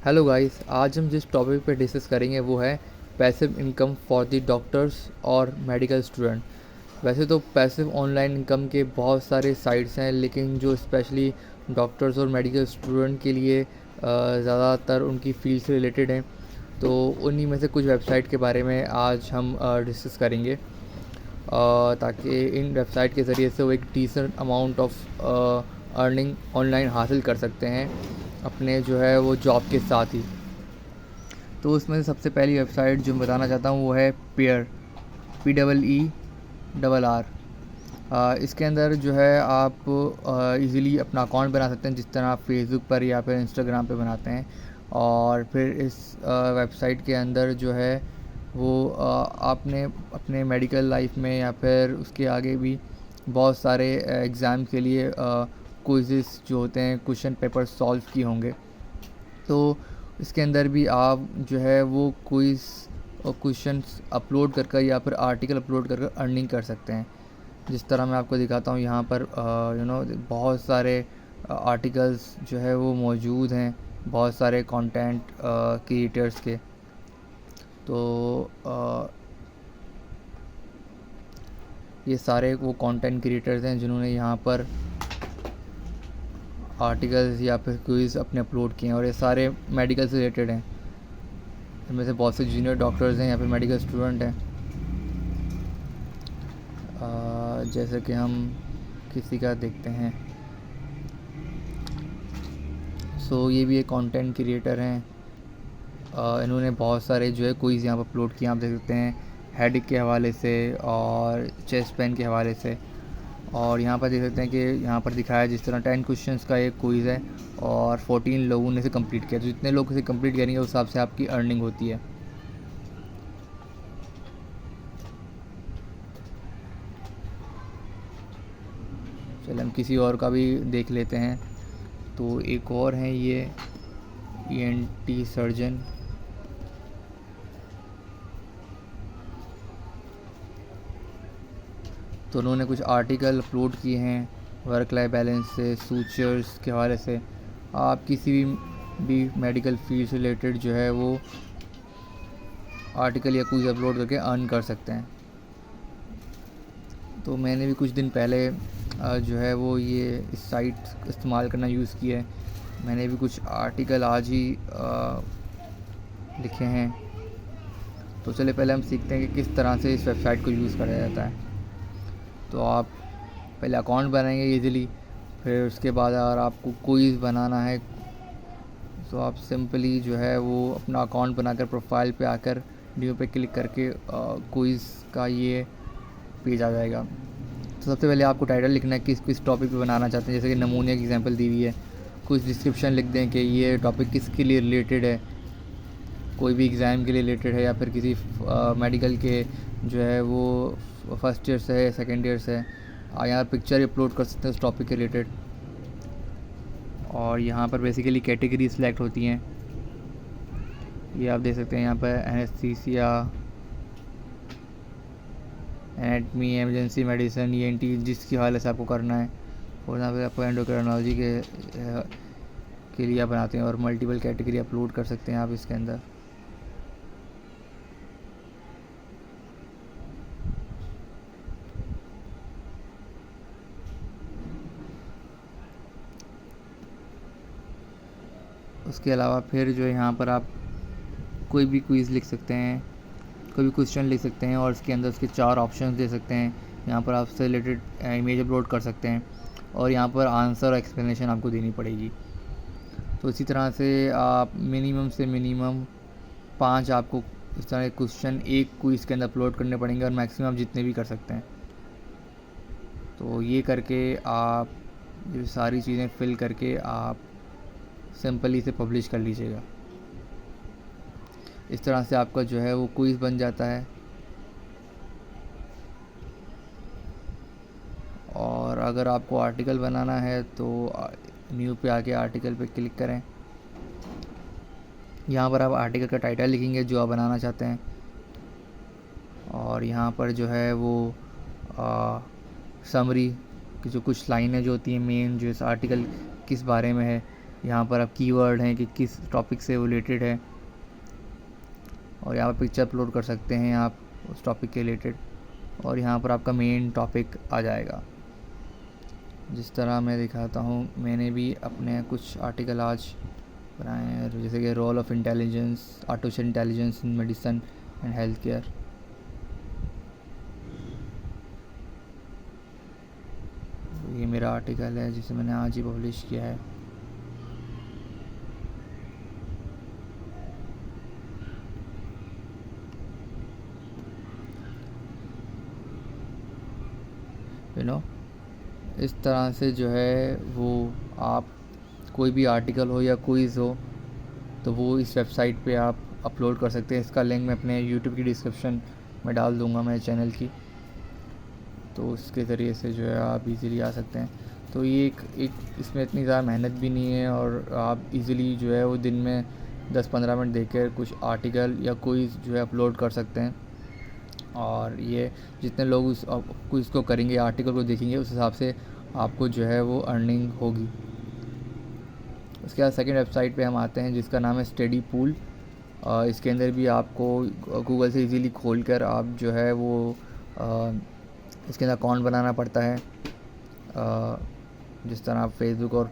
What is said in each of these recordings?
Hello guys, आज हम जिस टॉपिक पे डिस्कस करेंगे वो है passive income for the doctors और मेडिकल स्टूडेंट। वैसे तो पैसिव ऑनलाइन इनकम के बहुत सारे साइट्स हैं, लेकिन जो स्पेशली डॉक्टर्स और मेडिकल स्टूडेंट के लिए ज़्यादातर उनकी फील्ड से रिलेटेड हैं, तो उन्हीं में से कुछ वेबसाइट के बारे में आज हम डिस्कस करेंगे, ताकि इन वेबसाइट के ज़रिए से वो एक decent amount of earning online हासिल कर सकते हैं अपने जो है वो जॉब के साथ ही। तो उसमें से सबसे पहली वेबसाइट जो मैं बताना चाहता हूँ वो है पेयर, PEERR। इसके अंदर जो है आप इजीली अपना अकाउंट बना सकते हैं, जिस तरह आप फेसबुक पर या फिर इंस्टाग्राम पे बनाते हैं। और फिर इस वेबसाइट के अंदर जो है वो आपने अपने मेडिकल लाइफ में या फिर उसके आगे भी बहुत सारे एग्ज़ाम के लिए क्विज़ेस जो होते हैं, क्वेश्चन पेपर सॉल्व किए होंगे। तो इसके अंदर भी आप जो है वो क्विज़ और क्वेश्चंस अपलोड कर कर या फिर आर्टिकल अपलोड कर कर अर्निंग कर सकते हैं। जिस तरह मैं आपको दिखाता हूँ यहाँ पर बहुत सारे आर्टिकल्स जो है वो मौजूद हैं, बहुत सारे कंटेंट क्रिएटर्स के। तो ये सारे वो कंटेंट क्रिएटर्स हैं जिन्होंने यहाँ पर आर्टिकल्स या फिर क्विज़ अपने अपलोड किए हैं, और ये सारे मेडिकल से रिलेटेड हैं। इनमें से बहुत से जूनियर डॉक्टर्स हैं या फिर मेडिकल स्टूडेंट हैं। जैसे कि हम किसी का देखते हैं, ये भी एक कंटेंट क्रिएटर हैं। इन्होंने बहुत सारे जो है क्विज़ यहाँ पर अपलोड किए, आप देख सकते हैं, हेड के हवाले से और चेस्ट पेन के हवाले से। और यहाँ पर देख सकते हैं कि यहाँ पर दिखाया है जिस तरह 10 क्वेश्चंस का एक क्विज़ है और 14 लोगों ने इसे कंप्लीट किया। तो जितने लोग इसे कंप्लीट करेंगे उस हिसाब से आपकी अर्निंग होती है। चलिए हम किसी और का भी देख लेते हैं। तो एक और हैं ये ENT सर्जन। तो उन्होंने कुछ आर्टिकल अपलोड किए हैं वर्क लाइफ बैलेंस से, सूचर्स के हवाले से। आप किसी भी मेडिकल फील्ड से रिलेटेड जो है वो आर्टिकल या कुछ अपलोड करके अर्न कर सकते हैं। तो मैंने भी कुछ दिन पहले जो है वो ये इस साइट इस्तेमाल करना यूज़ किया है। मैंने भी कुछ आर्टिकल आज ही लिखे हैं। तो चलिए पहले हम सीखते हैं कि किस तरह से इस वेबसाइट को यूज़ करा जाता है। तो आप पहले अकाउंट बनाएंगे इजीली, फिर उसके बाद अगर आपको क्विज़ बनाना है तो आप सिंपली जो है वो अपना अकाउंट बनाकर प्रोफाइल पे आकर न्यू पे क्लिक करके क्विज़ का ये पेज आ जाएगा। तो सबसे पहले आपको टाइटल लिखना है किस किस टॉपिक पे बनाना चाहते हैं। जैसे कि नमूने की एग्जांपल दी हुई है, कुछ डिस्क्रिप्शन लिख दें कि ये टॉपिक किसके लिए रिलेटेड है, कोई भी एग्ज़ाम के लिए रिलेटेड है या फिर किसी मेडिकल के जो है वो फर्स्ट ईयर से है, सेकेंड ईयर से है। यहाँ पिक्चर अपलोड कर सकते हैं उस टॉपिक के रिलेटेड। और यहाँ पर बेसिकली कैटेगरी सिलेक्ट होती हैं, ये आप देख सकते हैं। यहाँ पर anaesthesia, anatomy, emergency medicine, ENT जिसकी हालत से आपको करना है। और यहाँ पर आपको एंडोक्राइनोलॉजी के लिए आप बनाते हैं और मल्टीपल कैटेगरी अपलोड कर सकते हैं आप इसके अंदर। उसके अलावा फिर जो है यहाँ पर आप कोई भी क्विज़ लिख सकते हैं, कोई भी क्वेश्चन लिख सकते हैं और उसके अंदर उसके 4 ऑप्शन दे सकते हैं। यहाँ पर आप उससे रिलेटेड इमेज अपलोड कर सकते हैं और यहाँ पर आंसर और एक्सप्लेनेशन आपको देनी पड़ेगी। तो इसी तरह से आप मिनिमम से मिनिमम 5 आपको इस तरह के क्वेश्चन एक क्विज़ के अंदर अपलोड करने पड़ेंगे और मैक्सिमम आप जितने भी कर सकते हैं। तो ये करके आप ये सारी चीज़ें फिल करके आप सिंपली इसे पब्लिश कर लीजिएगा। इस तरह से आपका जो है वो क्विज़ बन जाता है। और अगर आपको आर्टिकल बनाना है तो न्यू पे आके आर्टिकल पे क्लिक करें। यहाँ पर आप आर्टिकल का टाइटल लिखेंगे जो आप बनाना चाहते हैं, और यहाँ पर जो है वो समरी की जो कुछ लाइनें जो होती हैं मेन, जो इस आर्टिकल किस बारे में है, यहाँ पर आप कीवर्ड हैं कि किस टॉपिक से रिलेटेड है, और यहाँ पर पिक्चर अपलोड कर सकते हैं आप उस टॉपिक के रिलेटेड, और यहाँ पर आपका मेन टॉपिक आ जाएगा। जिस तरह मैं दिखाता हूँ, मैंने भी अपने कुछ आर्टिकल आज बनाए हैं, जैसे कि role of intelligence, artificial intelligence in medicine and health care. ये मेरा आर्टिकल है जिसे मैंने आज ही पब्लिश किया है। इस तरह से जो है वो आप कोई भी आर्टिकल हो या क्विज़ हो तो वो इस वेबसाइट पे आप अपलोड कर सकते हैं। इसका लिंक मैं अपने यूट्यूब की डिस्क्रिप्शन में डाल दूँगा, मेरे चैनल की, तो उसके ज़रिए से जो है आप इजीली आ सकते हैं। तो ये एक इसमें इतनी ज़्यादा मेहनत भी नहीं है, और आप इजीली जो है वो दिन में 10-15 मिनट देकर कुछ आर्टिकल या क्विज़ जो है अपलोड कर सकते हैं। और ये जितने लोग उस क्विज़ को करेंगे, आर्टिकल को देखेंगे, उस हिसाब से आपको जो है वो अर्निंग होगी। उसके बाद सेकंड वेबसाइट पे हम आते हैं जिसका नाम है स्टडी पूल। इसके अंदर भी आपको गूगल से इजीली खोलकर आप जो है वो इसके अंदर अकाउंट बनाना पड़ता है, जिस तरह आप फेसबुक और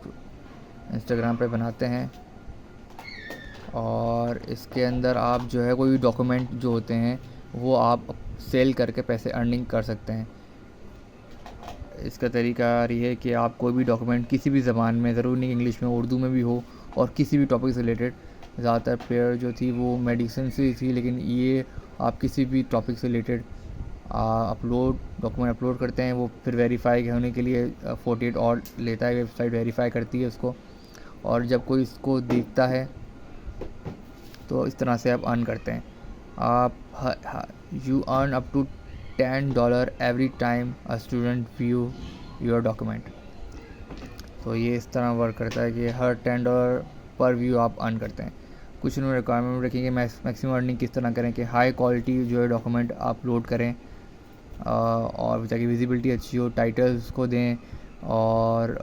इंस्टाग्राम पे बनाते हैं। और इसके अंदर आप जो है कोई भी डॉक्यूमेंट जो होते हैं वो आप सेल करके पैसे अर्निंग कर सकते हैं। इसका तरीका ये है कि आप कोई भी डॉक्यूमेंट किसी भी ज़बान में, ज़रूरी नहीं इंग्लिश में, उर्दू में भी हो, और किसी भी टॉपिक से रिलेटेड, ज़्यादातर पेयर जो थी वो मेडिसिन से थी, लेकिन ये आप किसी भी टॉपिक से रिलेटेड डॉक्यूमेंट अपलोड करते हैं। वो फिर वेरीफाई होने के लिए 48 और लेता है, वेबसाइट वेरीफाई करती है उसको, और जब कोई इसको देखता है तो इस तरह से आप अर्न करते हैं। आप you earn up to $10 every time a student view your document. तो ये इस तरह वर्क करता है कि हर $10 पर व्यू आप अर्न करते हैं। कुछ उन्होंने रिक्वायरमेंट रखी कि मैक्सिमम अर्निंग किस तरह करें कि हाई क्वालिटी जो है डॉक्यूमेंट अपलोड करें, और ताकि विजिबिलिटी अच्छी हो, टाइटल्स को दें, और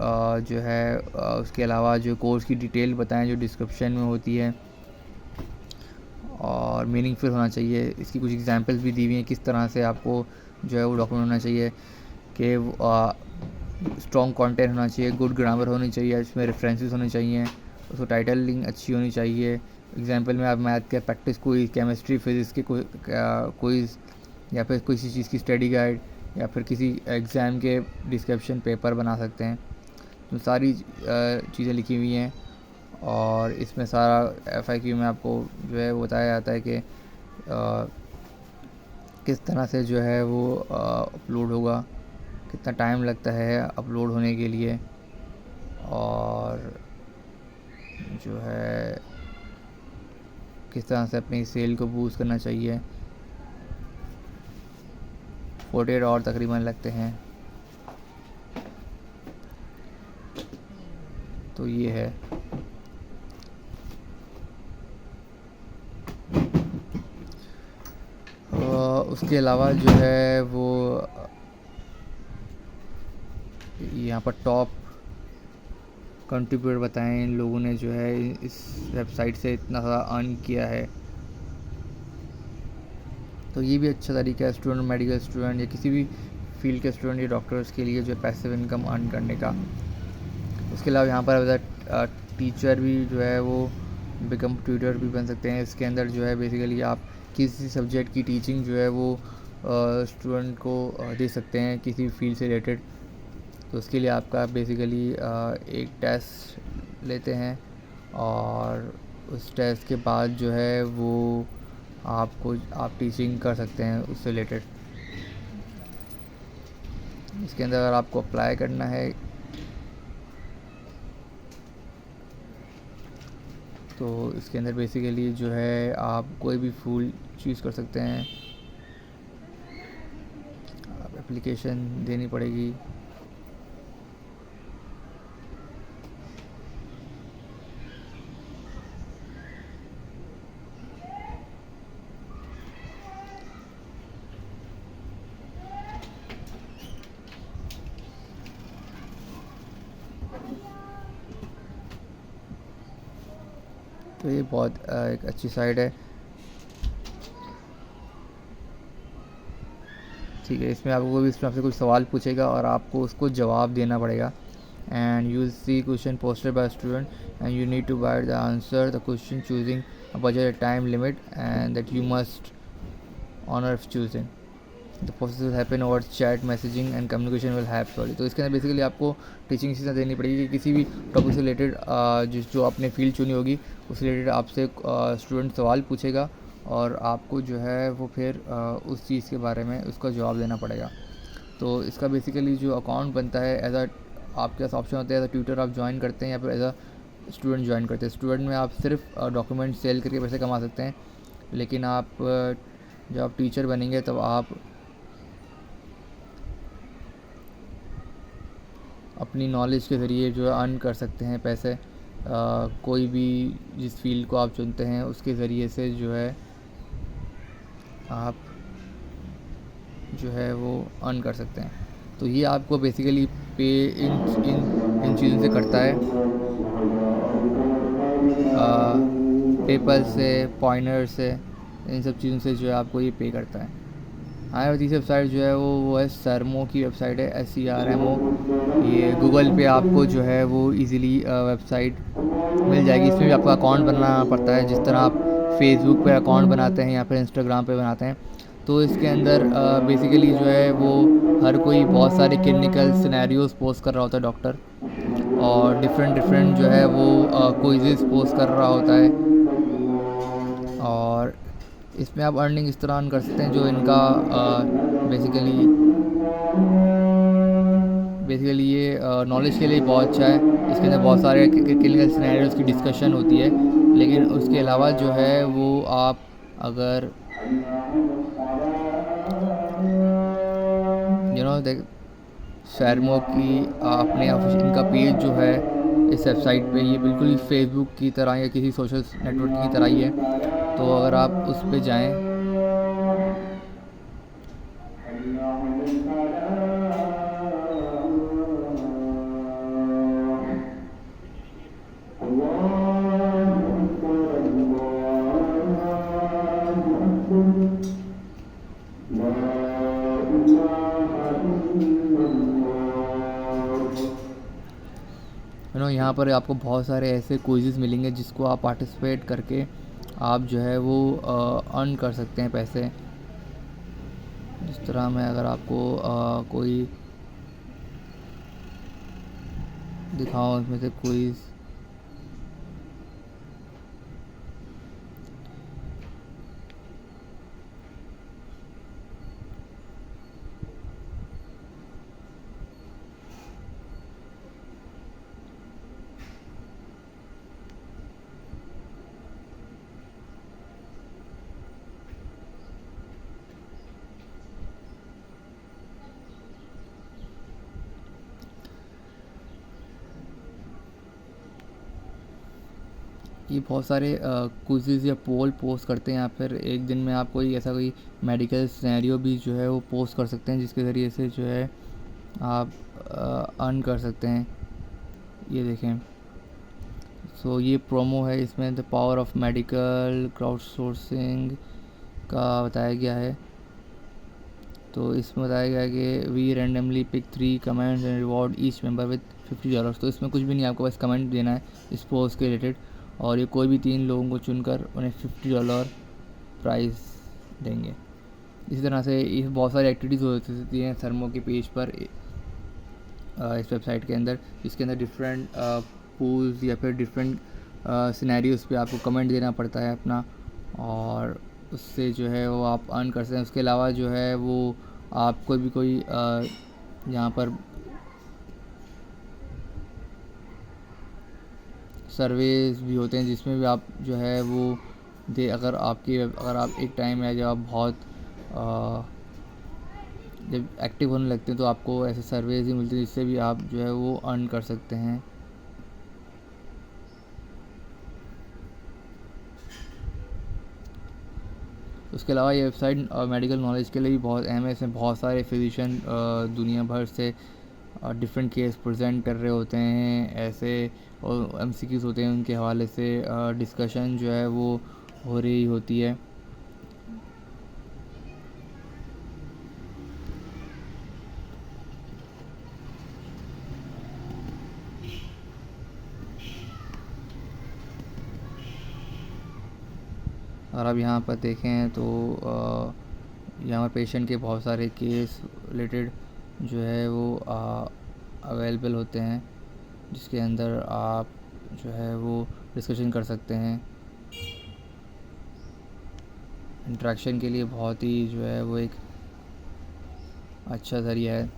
जो है उसके अलावा जो कोर्स की डिटेल बताएं जो डिस्क्रिप्शन में होती है, और मीनिंगफुल होना चाहिए। इसकी कुछ एग्जांपल्स भी दी हुई हैं किस तरह से आपको जो है वो डॉक्यूमेंट होना चाहिए, कि स्ट्रॉन्ग कंटेंट होना चाहिए, गुड ग्रामर होनी चाहिए, इसमें रेफरेंसेस होने चाहिए, उसको टाइटलिंग अच्छी होनी चाहिए। एग्जांपल में आप मैथ के प्रैक्टिस क्विज, केमिस्ट्री, फिज़िक्स के क्विज़, या फिर किसी चीज़ की स्टडी गाइड, या फिर किसी एग्ज़ाम के डिस्क्रिप्शन पेपर बना सकते हैं। तो सारी चीज़ें लिखी हुई हैं, और इसमें सारा FAQ में आपको जो है वो बताया जाता है कि किस तरह से जो है वो अपलोड होगा, कितना टाइम लगता है अपलोड होने के लिए, और जो है किस तरह से अपनी सेल को बूस्ट करना चाहिए। 48 और तकरीबन लगते हैं। तो ये है। उसके अलावा जो है वो यहाँ पर टॉप कंट्रीब्यूटर बताएं इन लोगों ने जो है इस वेबसाइट से इतना ज़्यादा अर्न किया है। तो ये भी अच्छा तरीका है स्टूडेंट, मेडिकल स्टूडेंट या किसी भी फील्ड के स्टूडेंट या डॉक्टर्स के लिए जो है पैसिव इनकम अर्न करने का। उसके अलावा यहाँ पर टीचर भी जो है वो बिकम ट्यूटर भी बन सकते हैं। इसके अंदर जो है बेसिकली आप किसी सब्जेक्ट की टीचिंग जो है वो स्टूडेंट को दे सकते हैं किसी भी फील्ड से रिलेटेड। तो उसके लिए आपका बेसिकली एक टेस्ट लेते हैं, और उस टेस्ट के बाद जो है वो आप टीचिंग कर सकते हैं उससे रिलेटेड। इसके अंदर अगर आपको अप्लाई करना है तो इसके अंदर बेसिकली जो है आप कोई भी फूल चूज़ कर सकते हैं। आप एप्लीकेशन देनी पड़ेगी। तो ये बहुत एक अच्छी साइट है। ठीक है, इसमें आपसे कुछ सवाल पूछेगा और आपको उसको जवाब देना पड़ेगा। And you will see question posted by student and you need to write the answer the question choosing a budget time limit and that you must honour of choosing the process will happen over chat messaging and communication will have sorry. तो इसके अंदर basically आपको teaching सीखना देनी पड़ेगी कि किसी भी टॉपिक से रिलेटेड जो आपने फील्ड चुनी होगी उससे रिलेटेड आपसे स्टूडेंट सवाल पूछेगा और आपको जो है वो फिर उस चीज़ के बारे में उसका जवाब देना पड़ेगा। तो इसका बेसिकली जो अकाउंट बनता है एज अ आपके पास ऑप्शन होता है एज अ ट्यूटर आप ज्वाइन करते हैं या फिर एज अ स्टूडेंट ज्वाइन करते हैं। स्टूडेंट में आप सिर्फ डॉक्यूमेंट सेल करके पैसे कमा सकते हैं, लेकिन आप जब आप टीचर बनेंगे तब आप अपनी नॉलेज के ज़रिए जो है अर्न कर सकते हैं पैसे। कोई भी जिस फील्ड को आप चुनते हैं उसके ज़रिए से जो है आप जो है वो अर्न कर सकते हैं। तो ये आपको बेसिकली पे इन चीज़ों से करता है, पेपल से, पॉइंटर से, इन सब चीज़ों से जो है आपको ये पे करता है। हमारी तीसरी वेबसाइट जो है वो है सरमो की वेबसाइट है, SERMO। ये गूगल पे आपको जो है वो इजीली वेबसाइट मिल जाएगी। इसमें भी आपका अकाउंट बनाना पड़ता है, जिस तरह आप फेसबुक पे अकाउंट बनाते हैं या फिर इंस्टाग्राम पे बनाते हैं। तो इसके अंदर बेसिकली जो है वो हर कोई बहुत सारे क्लिनिकल सिनेरियोज पोस्ट कर रहा होता है डॉक्टर, और डिफरेंट जो है वो क्विज़ेस पोस्ट कर रहा होता है। और इसमें आप अर्निंग इस तरह अर्न कर सकते हैं जो इनका बेसिकली ये नॉलेज के लिए बहुत अच्छा है। इसके अंदर बहुत सारे क्लिनिकल सिनेरियोज की डिस्कशन होती है, लेकिन उसके अलावा जो है वो आप अगर देख शर्मो की अपने इनका पेज जो है इस वेबसाइट पे ये बिल्कुल ही फेसबुक की तरह या किसी सोशल नेटवर्क की तरह ही है। तो अगर आप उस पे जाएं यहाँ पर आपको बहुत सारे ऐसे क्विज़ेस मिलेंगे जिसको आप पार्टिसिपेट करके आप जो है वो अर्न कर सकते हैं पैसे। जिस तरह मैं अगर आपको कोई दिखाऊं इसमें से क्विज़, ये बहुत सारे क्विज़ेस या पोल पोस्ट करते हैं, या फिर एक दिन में आप कोई ऐसा कोई मेडिकल सिनेरियो भी जो है वो पोस्ट कर सकते हैं, जिसके ज़रिए से जो है आप अर्न कर सकते हैं। ये देखें, सो ये प्रोमो है, इसमें the power of medical crowdsourcing का बताया गया है। तो इसमें बताया गया है कि we randomly pick 3 comments and reward each member with $50। तो इसमें कुछ भी नहीं, आपको बस कमेंट देना है इस पोस्ट के रिलेटेड, और ये कोई भी 3 लोगों को चुनकर उन्हें $50 प्राइज़ देंगे। इसी तरह से ये बहुत सारी एक्टिविटीज़ होती हैं सरमो के पेज पर इस वेबसाइट के अंदर, जिसके अंदर डिफरेंट पूल्स या फिर डिफरेंट सिनेरियोज़ पे आपको कमेंट देना पड़ता है अपना, और उससे जो है वो आप अर्न कर सकते हैं। उसके अलावा जो है वो आप कोई यहाँ पर सर्वेज भी होते हैं, जिसमें भी आप जो है वो अगर आप एक टाइम है जब आप बहुत जब एक्टिव होने लगते हैं तो आपको ऐसे सर्वेज ही मिलते हैं जिससे भी आप जो है वो अर्न कर सकते हैं। उसके अलावा ये वेबसाइट मेडिकल नॉलेज के लिए भी बहुत अहम है। इसमें बहुत सारे फिजिशियन दुनिया भर से डिफरेंट केस प्रेजेंट कर रहे होते हैं ऐसे, और एमसीक्यूज़ होते हैं, उनके हवाले से डिस्कशन जो है वो हो रही होती है। और अब यहाँ पर देखें तो यहाँ पर पेशेंट के बहुत सारे केस रिलेटेड जो है वो अवेलेबल होते हैं, जिसके अंदर आप जो है वो डिस्कशन कर सकते हैं। इंटरेक्शन के लिए बहुत ही जो है वो एक अच्छा ज़रिया है,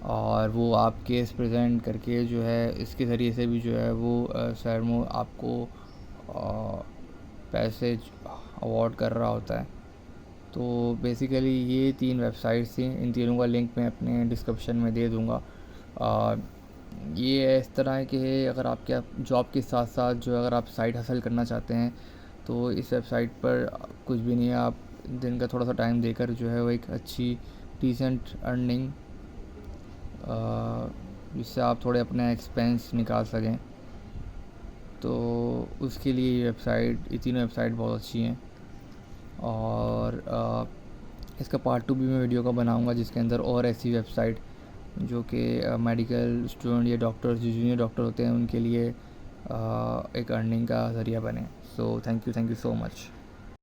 और वो आप केस प्रेजेंट करके जो है इसके ज़रिए से भी जो है वो सरमो आपको पैसे अवार्ड कर रहा होता है। तो बेसिकली ये 3 वेबसाइट्स थी, इन तीनों का लिंक मैं अपने डिस्क्रिप्शन में दे दूँगा। ये इस तरह के अगर आपके जॉब के साथ साथ जो अगर आप साइड हसल करना चाहते हैं तो इस वेबसाइट पर कुछ भी नहीं है, आप दिन का थोड़ा सा टाइम देकर जो है वो एक अच्छी डिसेंट अर्निंग जिससे आप थोड़े अपने एक्सपेंस निकाल सकें, तो उसके लिए ये तीनों वेबसाइट बहुत अच्छी हैं। और इसका पार्ट 2 भी मैं वीडियो का बनाऊंगा, जिसके अंदर और ऐसी वेबसाइट जो कि मेडिकल स्टूडेंट या डॉक्टर्स जो जूनियर डॉक्टर होते हैं उनके लिए एक अर्निंग का ज़रिया बने। So thank you so much.